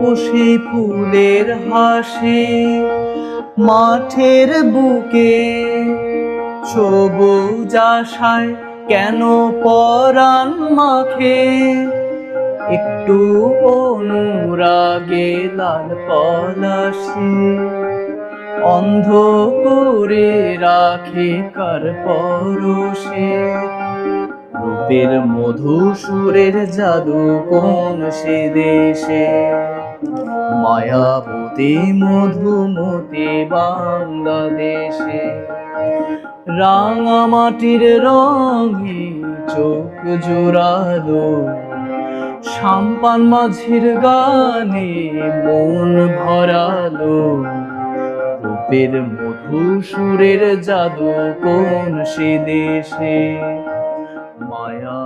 ও সেই ফুলের হাসি মাঠের বুকে, সবুজ আশায় কেন পরাণ মাখে, একটু অনুরাগে লাল পলাশে অন্ধ করে রাখে কার পরশে। রূপের মধু সুরের জাদু কোন সে দেশে, মায়াবতী মধুমতি বাংলাদেশে। রাঙা মাটির রঙে চোখ জোড়ালো, সাম্পান মাঝির গানে মন ভরালো। রূপের মধু সুরের জাদু কোন সে দেশে, মায়া